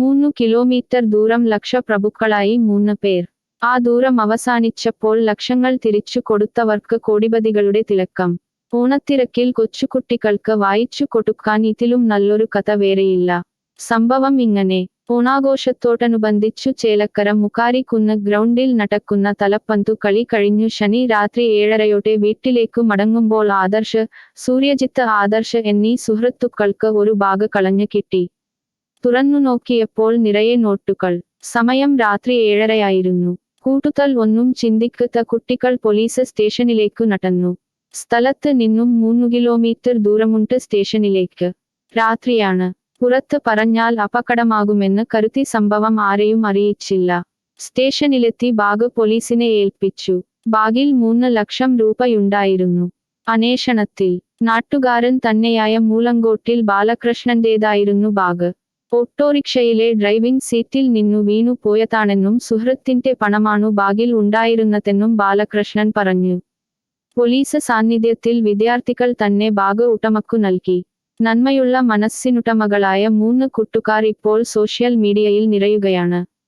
3 kilometre ദൂരം ലക്ഷപ്രഭുക്കളായി 3 പേർ. ആ ദൂരം അവസാനിച്ചപ്പോൾ ലക്ഷങ്ങൾ തിരിച്ചു കൊടുത്തവർക്ക് കോടിപതികളുടെ തിളക്കം. ഓണത്തിരക്കിൽ കൊച്ചുകുട്ടികൾക്ക് വായിച്ചു കൊടുക്കാൻ ഇതിലും നല്ലൊരു കഥ വേറെയില്ല. സംഭവം ഇങ്ങനെ. ഓണാഘോഷത്തോടനുബന്ധിച്ചു ചേലക്കര മുക്കാരിക്കുന്ന് ഗ്രൗണ്ടിൽ നടക്കുന്ന തലപ്പന്തു കളി കഴിഞ്ഞു ശനി രാത്രി 7:30 വീട്ടിലേക്കു മടങ്ങുമ്പോൾ ആദർശ്, സൂര്യജിത്ത്, ആദർശ് എന്നീ സുഹൃത്തുക്കൾക്ക് ഒരു ബാഗ് കളഞ്ഞു കിട്ടി. തുറന്നു നോക്കിയപ്പോൾ നിറയെ നോട്ടുകൾ. സമയം രാത്രി 7:30 കൂടുതൽ ഒന്നും ചിന്തിക്കാത്ത കുട്ടികൾ പോലീസ് സ്റ്റേഷനിലേക്കു നടന്നു. സ്ഥലത്ത് നിന്നും 3 കിലോമീറ്റർ ദൂരമുണ്ട് സ്റ്റേഷനിലേക്ക്. രാത്രിയാണ്. പുറത്ത് പറഞ്ഞാൽ അപകടമാകുമെന്ന് കരുതി സംഭവം ആരെയും അറിയിച്ചില്ല. സ്റ്റേഷനിലെത്തി ബാഗ് പോലീസിനെ ഏൽപ്പിച്ചു. ബാഗിൽ 3 ലക്ഷം രൂപയുണ്ടായിരുന്നു. അന്വേഷണത്തിൽ നാട്ടുകാരൻ തന്നെയായ മൂലങ്കോട്ടിൽ ബാലകൃഷ്ണന്റേതായിരുന്നു ബാഗ്. ഓട്ടോറിക്ഷയിലെ ഡ്രൈവിംഗ് സീറ്റിൽ നിന്നു വീണു പോയതാണെന്നും സുഹൃത്തിന്റെ പണമാണു ബാഗിൽ ഉണ്ടായിരുന്നതെന്നും ബാലകൃഷ്ണൻ പറഞ്ഞു. പോലീസ് സാന്നിധ്യത്തിൽ വിദ്യാർത്ഥികൾ തന്നെ ബാഗ് ഉടമക്കു നൽകി. നന്മയുള്ള മനസ്സിനുടമകളായ 3 കൂട്ടുകാർ ഇപ്പോൾ സോഷ്യൽ മീഡിയയിൽ നിറയുകയാണ്.